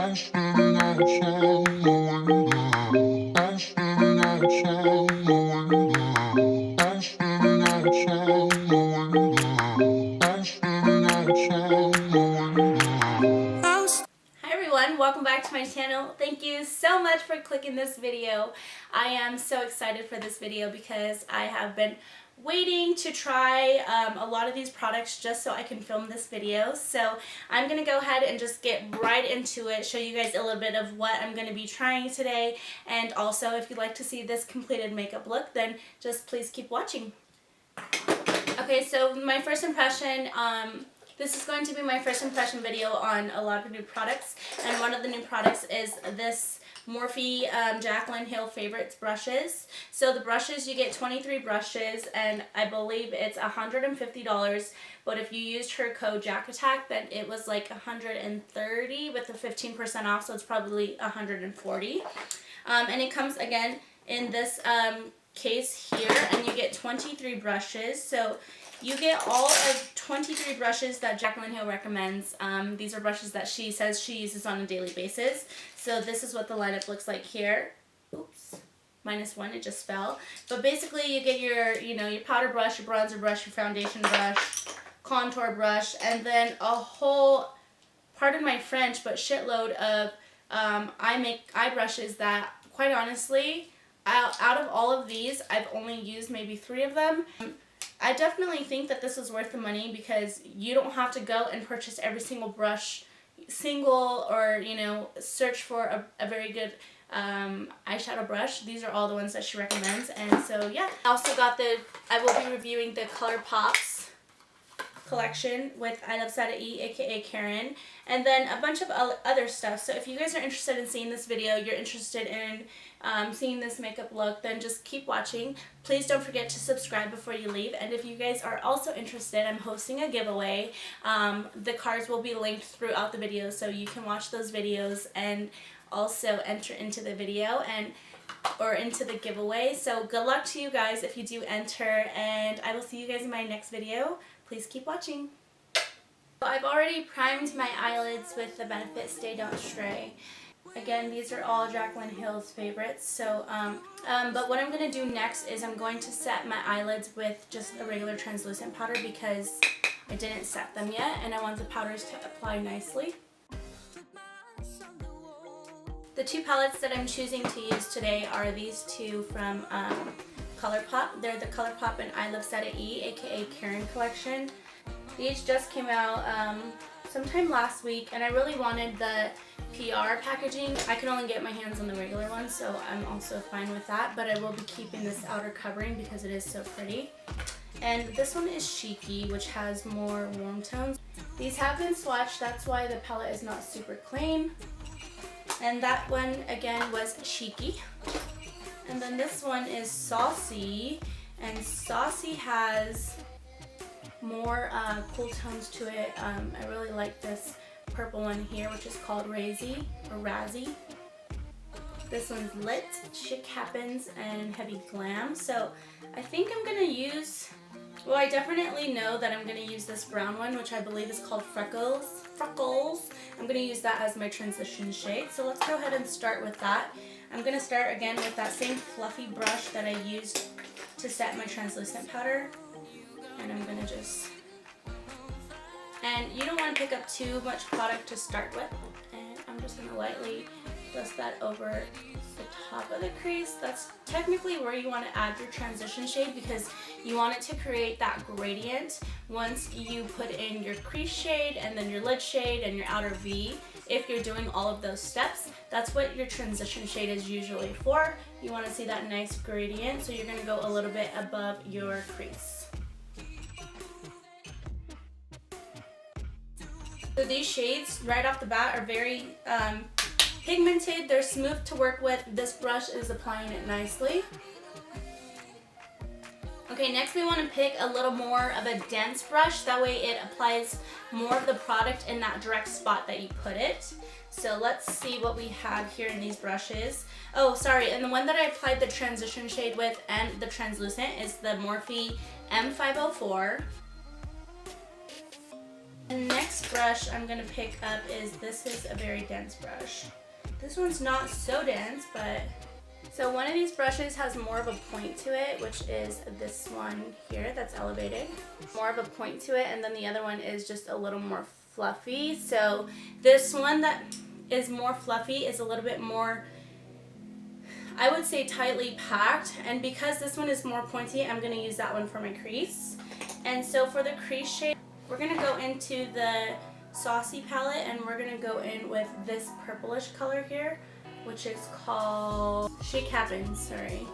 Welcome back to my channel. Thank you so much for clicking this video. I am so excited for this video because I have been waiting to try a lot of these products just so I can film this video. So I'm going to go ahead and just get right into it, show you guys a little bit of what I'm going to be trying today, and also if you'd like to see this completed makeup look, then just please keep watching. Okay, so my first impression, this is going to be my first impression video on a lot of new products, and one of the new products is this Morphe Jaclyn Hill Favorites brushes. So the brushes, you get 23 brushes, and I believe it's $150, but if you used her code JACKATTACK, then it was like $130 with the 15% off, so it's probably $140. And it comes again in this case here, and you get 23 brushes. So you get all of 23 brushes that Jaclyn Hill recommends. These are brushes that she says she uses on a daily basis. So this is what the lineup looks like here. Oops, -1, it just fell. But basically you get your, your powder brush, your bronzer brush, your foundation brush, contour brush, and then a whole, pardon my French, but shitload of eye brushes that, quite honestly, out of all of these, I've only used maybe 3 of them. I definitely think that this is worth the money because you don't have to go and purchase every single brush or search for a very good eyeshadow brush. These are all the ones that she recommends, and so yeah. I also got I will be reviewing the ColourPop's collection with iluvsarahii, aka Karen, and then a bunch of other stuff. So if you guys are interested in seeing this video, you're interested in seeing this makeup look, then just keep watching. Please don't forget to subscribe before you leave, and if you guys are also interested, I'm hosting a giveaway. The cards will be linked throughout the video, so you can watch those videos and also enter into the video or into the giveaway. So good luck to you guys if you do enter, and I will see you guys in my next video. Please keep watching. I've already primed my eyelids with the Benefit Stay Don't Stray. Again, these are all Jaclyn Hill's favorites. So, but what I'm going to do next is I'm going to set my eyelids with just a regular translucent powder because I didn't set them yet and I want the powders to apply nicely. The 2 palettes that I'm choosing to use today are these 2 from ColourPop. They're the ColourPop and iluvsarahii, aka Karen collection. These just came out sometime last week, and I really wanted the PR packaging. I can only get my hands on the regular one, so I'm also fine with that, but I will be keeping this outer covering because it is so pretty. And this one is Cheeky, which has more warm tones. These have been swatched, that's why the palette is not super clean. And that one again was Cheeky. And then this one is Saucy, and Saucy has more cool tones to it. I really like this purple one here, which is called Razzy or Razzy. This one's Lit, Chic Happens, and Heavy Glam. So I think I'm gonna use, well, I definitely know that I'm gonna use this brown one, which I believe is called Freckles. I'm gonna use that as my transition shade. So let's go ahead and start with that. I'm going to start again with that same fluffy brush that I used to set my translucent powder. And I'm going to just, and you don't want to pick up too much product to start with. And I'm just going to lightly dust that over the top of the crease. That's technically where you want to add your transition shade because you want it to create that gradient once you put in your crease shade and then your lid shade and your outer V. If you're doing all of those steps, that's what your transition shade is usually for. You want to see that nice gradient, so you're going to go a little bit above your crease. So these shades right off the bat are very pigmented. They're smooth to work with. This brush is applying it nicely. Okay, next we want to pick a little more of a dense brush. That way it applies more of the product in that direct spot that you put it. So let's see what we have here in these brushes. Oh, sorry, and the one that I applied the transition shade with and the translucent is the Morphe M504. The next brush I'm going to pick up this is a very dense brush. This one's not so dense, but so one of these brushes has more of a point to it, which is this one here that's elevated. More of a point to it, and then the other one is just a little more fluffy. So this one that is more fluffy is a little bit more, I would say, tightly packed, and because this one is more pointy, I'm going to use that one for my crease. And so for the crease shade, we're going to go into the Saucy palette, and we're going to go in with this purplish color here, which is called Chic Happens, sorry.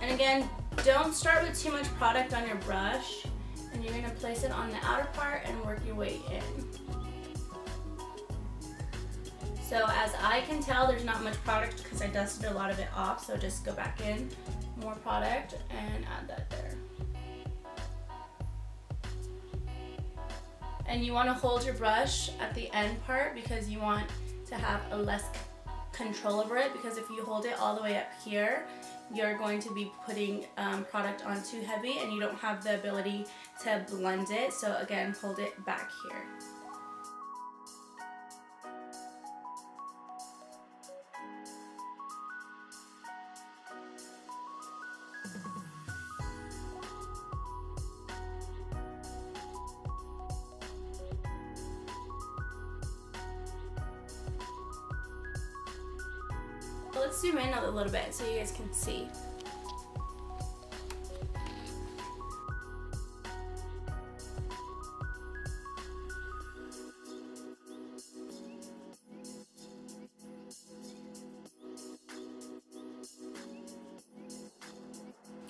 And again, don't start with too much product on your brush, and you're going to place it on the outer part and work your way in. So as I can tell, there's not much product because I dusted a lot of it off, so just go back in, more product, and add that there. And you want to hold your brush at the end part because you want to have a less control over it, because if you hold it all the way up here, you're going to be putting product on too heavy and you don't have the ability to blend it. So again, hold it back here. Let's zoom in a little bit so you guys can see.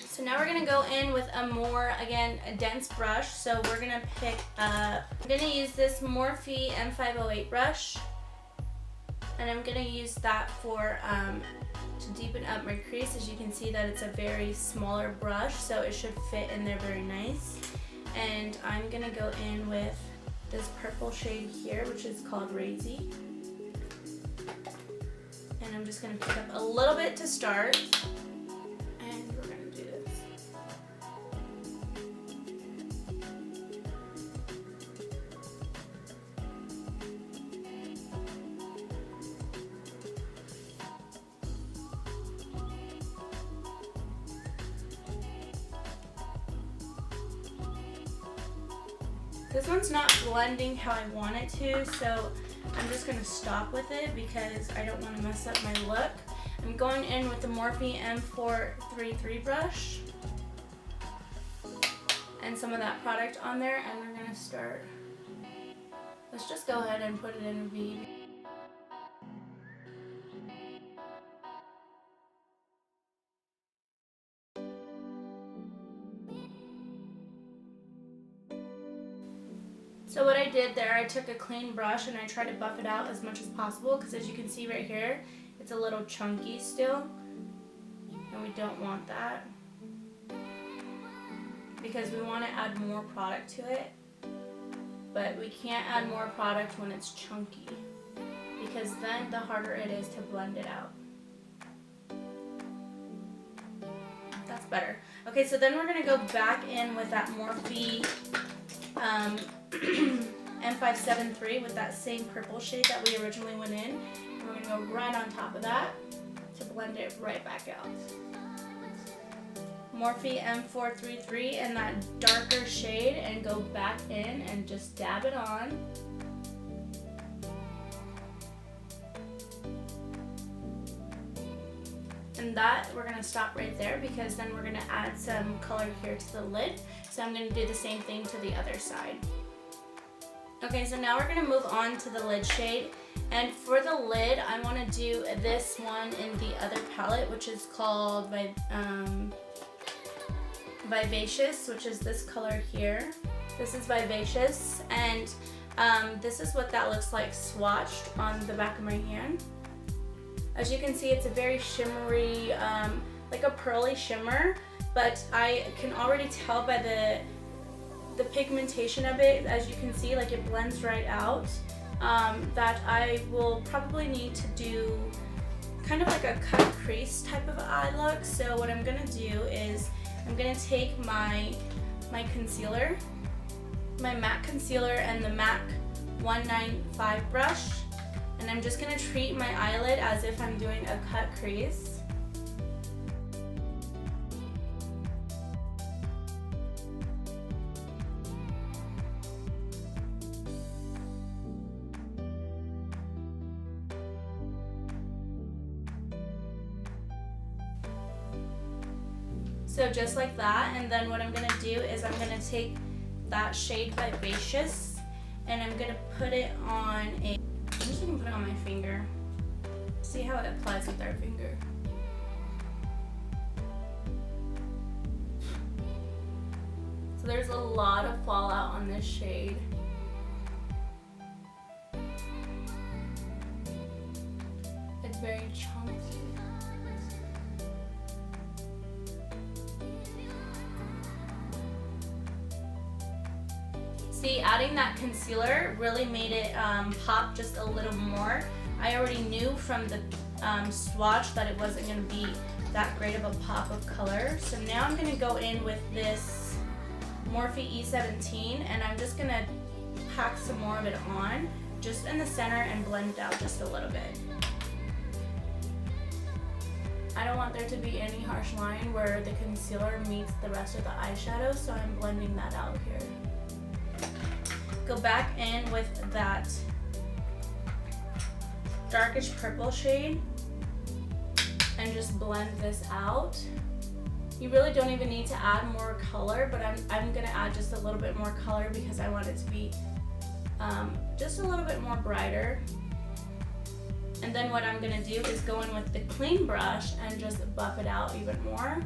So now we're going to go in with a more, again, a dense brush. So we're going to pick up, I'm going to use this Morphe M508 brush. And I'm going to use that for to deepen up my crease. As you can see that it's a very smaller brush, so it should fit in there very nice. And I'm going to go in with this purple shade here, which is called Razy. And I'm just going to pick up a little bit to start. And we're going to do this. This one's not blending how I want it to, so I'm just going to stop with it because I don't want to mess up my look. I'm going in with the Morphe M433 brush and some of that product on there, and we're going to start. Let's just go ahead and put it in a V. So what I did there, I took a clean brush and I tried to buff it out as much as possible, because as you can see right here, it's a little chunky still, and we don't want that because we want to add more product to it, but we can't add more product when it's chunky, because then the harder it is to blend it out. That's better. Okay, so then we're going to go back in with that Morphe M573 with that same purple shade that we originally went in. And we're going to go right on top of that to blend it right back out. Morphe M433 and that darker shade, and go back in and just dab it on. And that, we're going to stop right there because then we're going to add some color here to the lid. So I'm going to do the same thing to the other side. Okay, so now we're going to move on to the lid shade. And for the lid, I want to do this one in the other palette, which is called Vivacious, which is this color here. This is Vivacious, and this is what that looks like swatched on the back of my hand. As you can see, it's a very shimmery, like a pearly shimmer, but I can already tell by the pigmentation of it, as you can see, like it blends right out, that I will probably need to do kind of like a cut crease type of eye look. So what I'm going to do is I'm going to take my concealer, my MAC concealer and the MAC 195 brush, and I'm just going to treat my eyelid as if I'm doing a cut crease. So just like that, and then what I'm going to do is I'm going to take that shade Vivacious and I'm going to put it on I'm just going to put it on my finger. See how it applies with our finger. So there's a lot of fallout on this shade. It's very chunky. See, adding that concealer really made it pop just a little more. I already knew from the swatch that it wasn't going to be that great of a pop of color. So now I'm going to go in with this Morphe E17 and I'm just going to pack some more of it on just in the center and blend it out just a little bit. I don't want there to be any harsh line where the concealer meets the rest of the eyeshadow, so I'm blending that out here. Go back in with that darkish purple shade and just blend this out. You really don't even need to add more color, but I'm gonna add just a little bit more color because I want it to be just a little bit more brighter. And then what I'm gonna do is go in with the clean brush and just buff it out even more.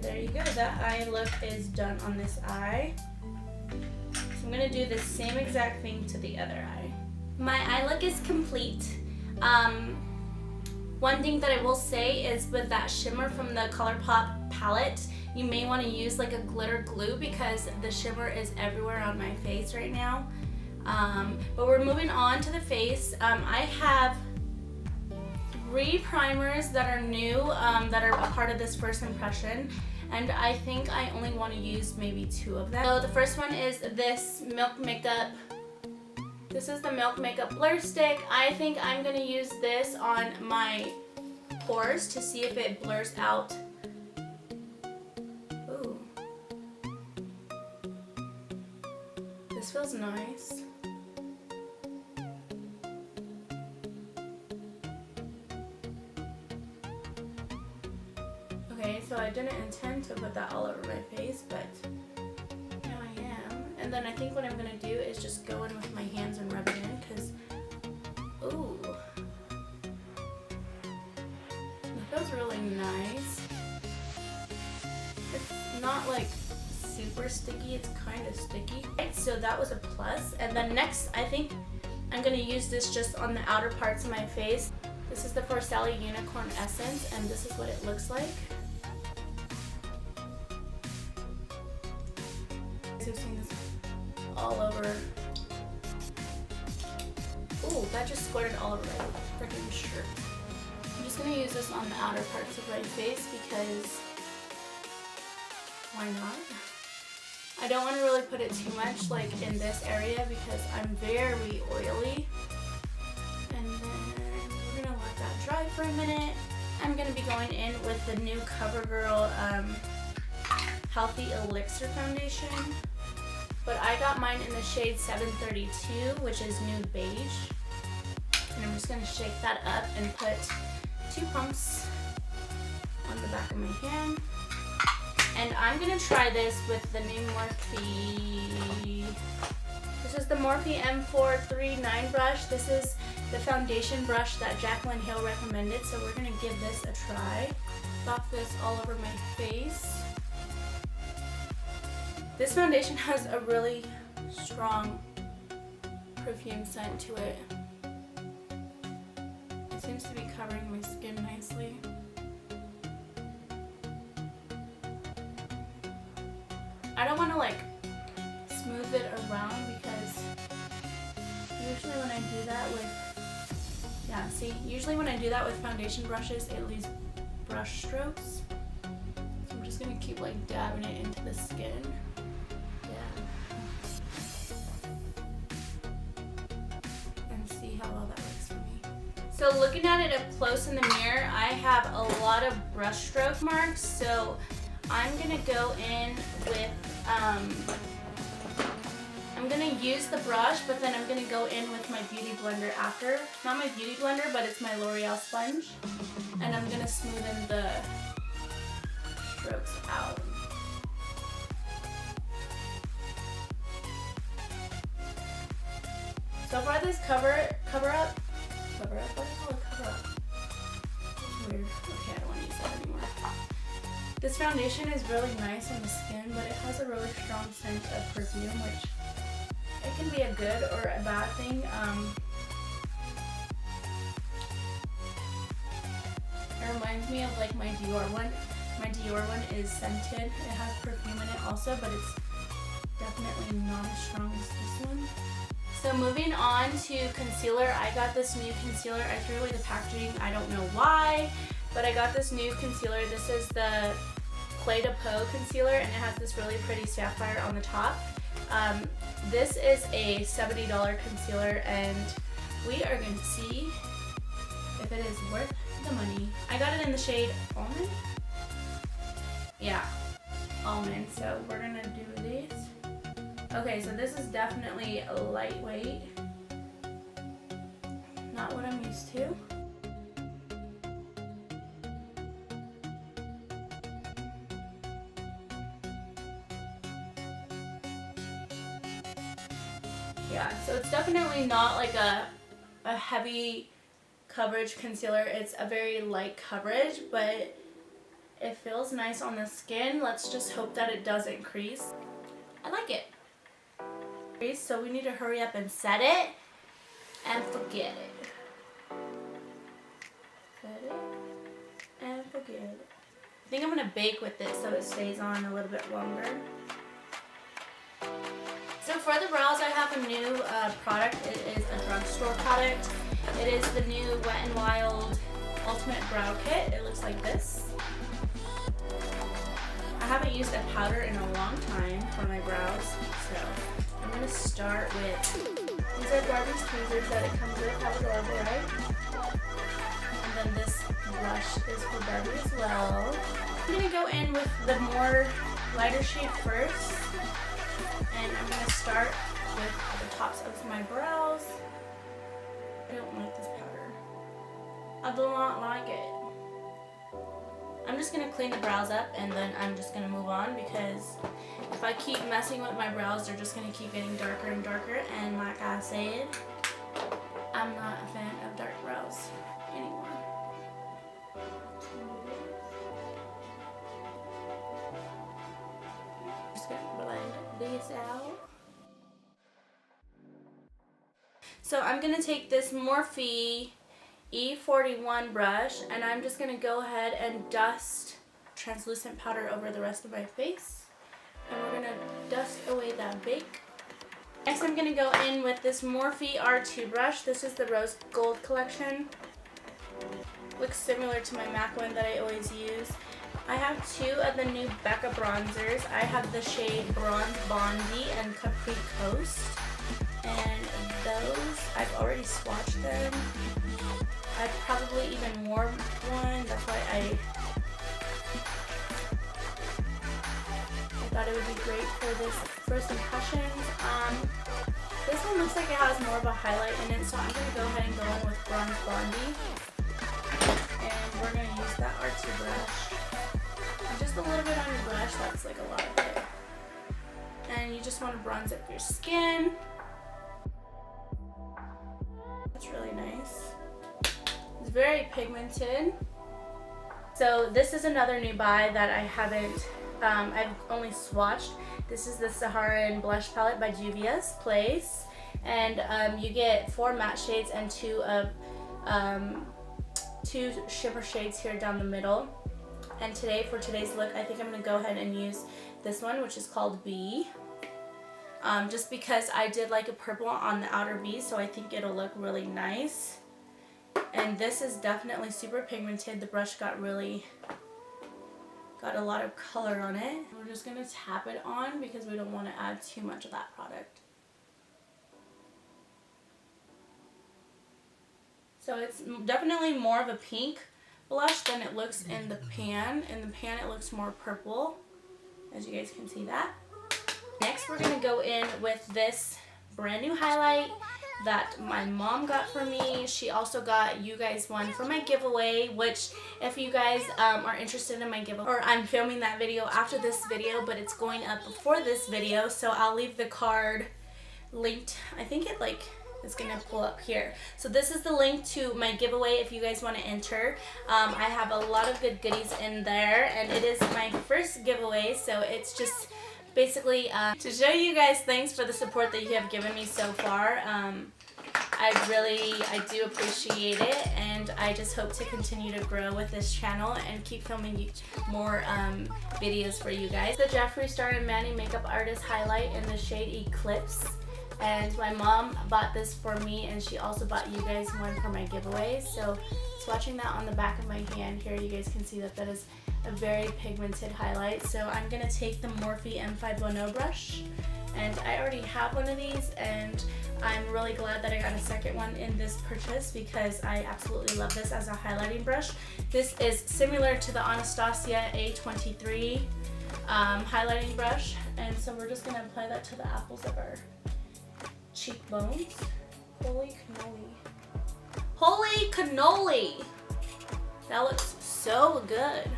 There you go, that eye look is done on this eye. So I'm going to do the same exact thing to the other eye. My eye look is complete. One thing that I will say is with that shimmer from the ColourPop palette, you may want to use like a glitter glue because the shimmer is everywhere on my face right now. But we're moving on to the face. I have 3 primers that are new, that are a part of this first impression. And I think I only want to use maybe 2 of them. So the first one is this Milk Makeup. This is the Milk Makeup Blur Stick. I think I'm going to use this on my pores to see if it blurs out. Ooh. This feels nice. Okay, so I didn't intend to put that all over my face, but now I am. And then I think what I'm going to do is just go in with my hands and rub it in because, ooh, it feels really nice. It's not like super sticky, it's kind of sticky. Right, so that was a plus. And then next, I think I'm going to use this just on the outer parts of my face. This is the For Sally Unicorn Essence, and this is what it looks like. I've seen this all over. Ooh, that just squirted all over my freaking shirt. I'm just going to use this on the outer parts of my face because why not? I don't want to really put it too much like in this area because I'm very oily. And then we're going to let that dry for a minute. I'm going to be going in with the new CoverGirl Healthy Elixir Foundation. But I got mine in the shade 732, which is nude beige. And I'm just going to shake that up and put 2 pumps on the back of my hand. And I'm going to try this with the new Morphe. This is the Morphe M439 brush. This is the foundation brush that Jaclyn Hill recommended. So we're going to give this a try. Buff this all over my face. This foundation has a really strong perfume scent to it. It seems to be covering my skin nicely. I don't want to like smooth it around because usually when I do that with Yeah, see, usually when I do that with foundation brushes, it leaves brush strokes. So I'm just gonna keep like dabbing it into the skin. Yeah. And see how well that works for me. So looking at it up close in the mirror, I have a lot of brush stroke marks. So I'm gonna go in with, I'm gonna use the brush, but then I'm gonna go in with my beauty blender after. Not my beauty blender, but it's my L'Oreal sponge. And I'm gonna smoothen the strokes out. So far this cover up? What do you call it? Cover up? That's weird. Okay, I don't want to use that anymore. This foundation is really nice on the skin, but it has a really strong scent of perfume, which it can be a good or a bad thing. It reminds me of like my Dior one. My Dior one is scented. It has perfume in it also, but it's definitely not as strong as this one. So moving on to concealer, I got this new concealer. I threw away the packaging. I don't know why, but I got this new concealer. This is the Clé de Peau concealer, and it has this really pretty sapphire on the top. This is a $70 concealer, and we are going to see if it is worth the money. I got it in the shade Almond. Yeah, Almond. So we're going to do these. Okay, so this is definitely a lightweight. Not what I'm used to. Yeah, so it's definitely not like a heavy coverage concealer. It's a very light coverage, but it feels nice on the skin. Let's just hope that it doesn't crease. I like it. So we need to hurry up and set it and forget it. Set it and forget it. I think I'm going to bake with it so it stays on a little bit longer. So for the brows, I have a new product. It is a drugstore product. It is the new Wet n Wild Ultimate Brow Kit. It looks like this. I haven't used a powder in a long time for my brows, so I'm going to start with, these are Barbie's tweezers that it comes with. How adorable, right? And then this blush is for Barbie as well. I'm going to go in with the more lighter shade first. And I'm going to start with the tops of my brows. I don't like this powder. I do not like it. I'm just going to clean the brows up and then I'm just going to move on, because if I keep messing with my brows, they're just going to keep getting darker and darker. And like I said, I'm not a fan of dark brows anymore. Just going to blend this out. So I'm going to take this Morphe E41 brush and I'm just going to go ahead and dust translucent powder over the rest of my face. And we're going to dust away that bake. Next I'm going to go in with this Morphe R2 brush. This is the Rose Gold collection. Looks similar to my MAC one that I always use. I have two of the new Becca bronzers. I have the shade Bronze Bondi and Capri Coast. And those, I've already swatched them. I probably even wore one. That's why I thought it would be great for this first impressions. This one looks like it has more of a highlight in it, so I'm going to go ahead and go in with Bronze Bondi. And we're going to use that R2 brush. And just a little bit on your brush, that's like a lot of it. And you just want to bronze up your skin. That's really nice. It's very pigmented. So this is another new buy that I haven't, I've only swatched. This is the Saharan Blush Palette by Juvia's Place. And you get 4 matte shades and 2 shimmer shades here down the middle. And today, for today's look, I think I'm going to go ahead and use this one, which is called Bee. Just because I did like a purple on the outer V, so I think it'll look really nice. And this is definitely super pigmented. The brush got a lot of color on it. We're just going to tap it on because we don't want to add too much of that product. So it's definitely more of a pink blush than it looks in the pan. In the pan it looks more purple, as you guys can see that. Next we're going to go in with this brand new highlight that my mom got for me. She also got you guys one for my giveaway, which if you guys are interested in my giveaway, or I'm filming that video after this video, but it's going up before this video, so I'll leave the card linked. I think it's gonna pull up here. So this is the link to my giveaway if you guys want to enter. I have a lot of good goodies in there, and it is my first giveaway, so it's just basically to show you guys thanks for the support that you have given me so far. I do appreciate it, and I just hope to continue to grow with this channel and keep filming more videos for you guys. The Jeffree Star and Manny Makeup Artist highlight in the shade Eclipse, and my mom bought this for me, and she also bought you guys one for my giveaway. So swatching that on the back of my hand here, you guys can see that that is a very pigmented highlight. So I'm going to take the Morphe M510 brush, and I already have one of these, and I'm really glad that I got a second one in this purchase because I absolutely love this as a highlighting brush. This is similar to the Anastasia A23 highlighting brush, and so we're just going to apply that to the apples of our cheekbones. Holy cannoli. Holy cannoli! That looks so good.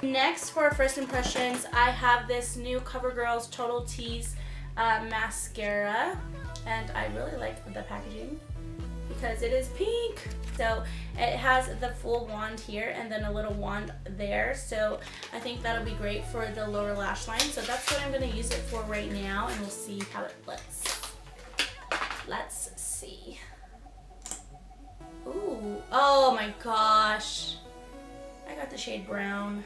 Next, for first impressions, I have this new CoverGirl's Total Tease mascara, and I really like the packaging because it is pink. So it has the full wand here and then a little wand there, so I think that'll be great for the lower lash line. So that's what I'm going to use it for right now, and we'll see how it looks. Let's see. Ooh, oh my gosh, I got the shade brown.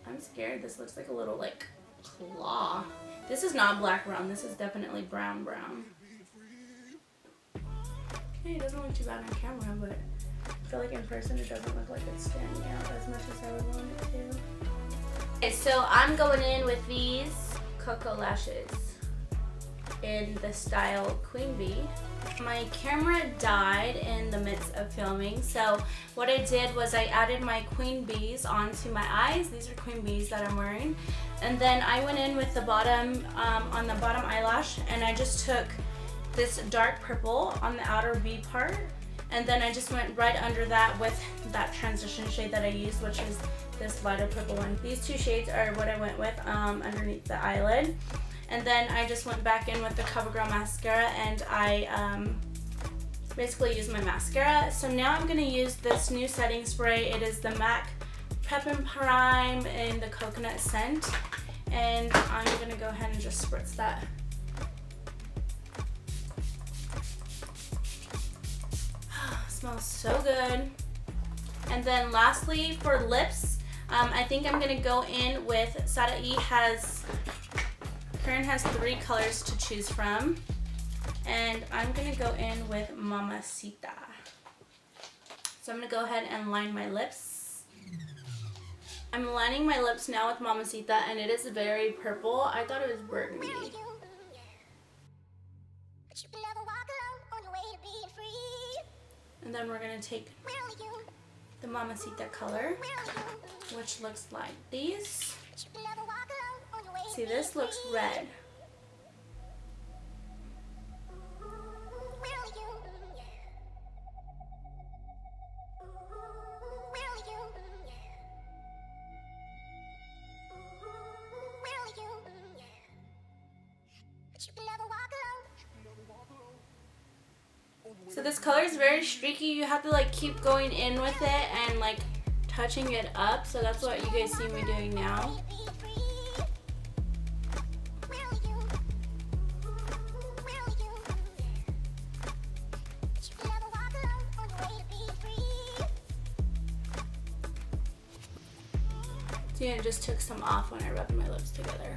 I'm scared. This looks like a little claw. This is not black brown. This is definitely brown brown. Okay, it doesn't look too bad on camera, but I feel like in person it doesn't look like it's standing out as much as I would want it to. Okay, so I'm going in with these Cocoa Lashes in the style Queen Bee. My camera died in the midst of filming, so what I did was I added my Queen Bees onto my eyes. These are Queen Bees that I'm wearing, and then I went in with the bottom on the bottom eyelash, and I just took this dark purple on the outer V part, and then I just went right under that with that transition shade that I used, which is this lighter purple one. These two shades are what I went with underneath the eyelid. And then I just went back in with the CoverGirl mascara, and I basically used my mascara. So now I'm going to use this new setting spray. It is the MAC Prep and Prime in the coconut scent, and I'm going to go ahead and just spritz that. Smells so good. And then lastly, for lips, I think I'm going to go in with Karen has 3 colors to choose from, and I'm going to go in with Mamacita. So I'm going to go ahead and line my lips. I'm lining my lips now with Mamacita, and it is very purple. I thought it was burgundy. And then we're going to take the Mamacita color, which looks like these. See, this looks red. So this color is very streaky. You have to keep going in with it and touching it up. So that's what you guys see me doing now. See, it just took some off when I rubbed my lips together.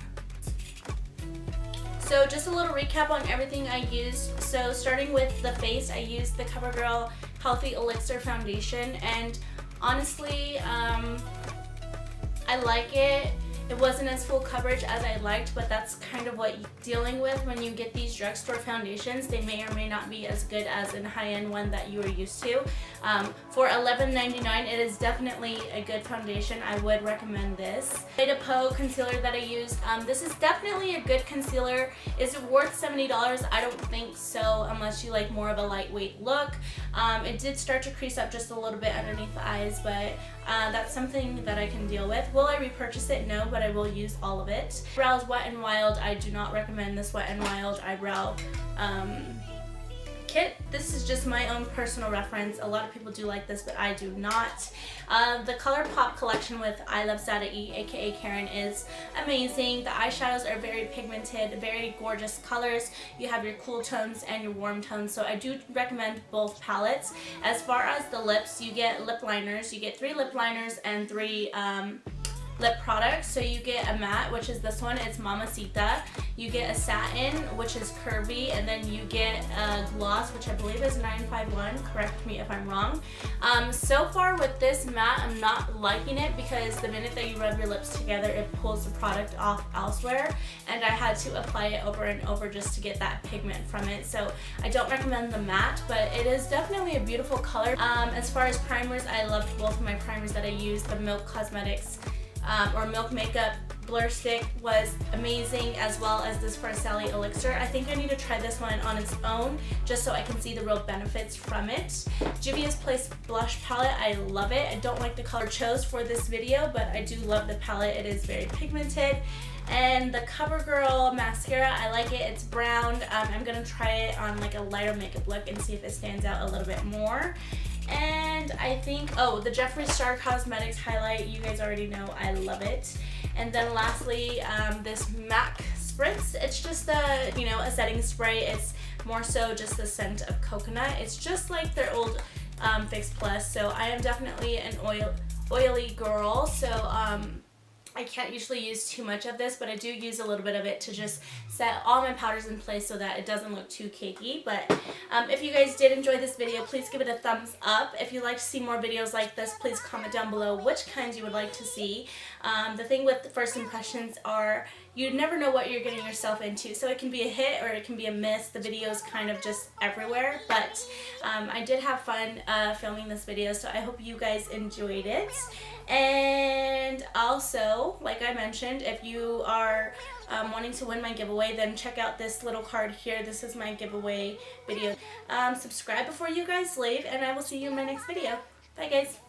So just a little recap on everything I used. So starting with the face, I used the CoverGirl Healthy Elixir Foundation, and honestly, I like it. It wasn't as full coverage as I liked, but that's kind of what you're dealing with when you get these drugstore foundations. They may or may not be as good as a high-end one that you are used to. For $11.99, it is definitely a good foundation. I would recommend this. The Po concealer that I used, this is definitely a good concealer. Is it worth $70? I don't think so, unless you like more of a lightweight look. It did start to crease up just a little bit underneath the eyes, but that's something that I can deal with. Will I repurchase it? No, but I will use all of it. Brows Wet n Wild. I do not recommend this Wet n Wild eyebrow kit. This is just my own personal reference. A lot of people do like this, but I do not. The ColourPop collection with iluvsarahii, aka Karen, is amazing. The eyeshadows are very pigmented, very gorgeous colors. You have your cool tones and your warm tones, so I do recommend both palettes. As far as the lips, you get lip liners. You get 3 lip liners and 3 lip products. So you get a matte, which is this one, it's Mamacita. You get a satin, which is curvy, and then you get a gloss, which I believe is 951. Correct me if I'm wrong. So far with this matte, I'm not liking it because the minute that you rub your lips together, it pulls the product off elsewhere, and I had to apply it over and over just to get that pigment from it. So I don't recommend the matte, but it is definitely a beautiful color. As far as primers, I loved both of my primers that I used. The Milk Cosmetics or Milk Makeup Blur Stick was amazing, as well as this for Sally Elixir. I think I need to try this one on its own just so I can see the real benefits from it. Juvia's Place Blush Palette, I love it. I don't like the color I chose for this video, but I do love the palette. It is very pigmented. And the CoverGirl Mascara, I like it. It's brown. I'm going to try it on like a lighter makeup look and see if it stands out a little bit more. And I think, oh, the Jeffree Star Cosmetics highlight, you guys already know I love it. And then lastly, this MAC Spritz. It's just a, you know, a setting spray. It's more so just the scent of coconut. It's just like their old Fix Plus. So I am definitely an oily girl. So I can't usually use too much of this, but I do use a little bit of it to just set all my powders in place so that it doesn't look too cakey. But if you guys did enjoy this video, please give it a thumbs up. If you'd like to see more videos like this, please comment down below which kinds you would like to see. The thing with the first impressions are you never know what you're getting yourself into. So it can be a hit or it can be a miss. The video is kind of just everywhere. But I did have fun filming this video, so I hope you guys enjoyed it. And also, like I mentioned, if you are wanting to win my giveaway, then check out this little card here. This is my giveaway video. Subscribe before you guys leave, and I will see you in my next video. Bye guys.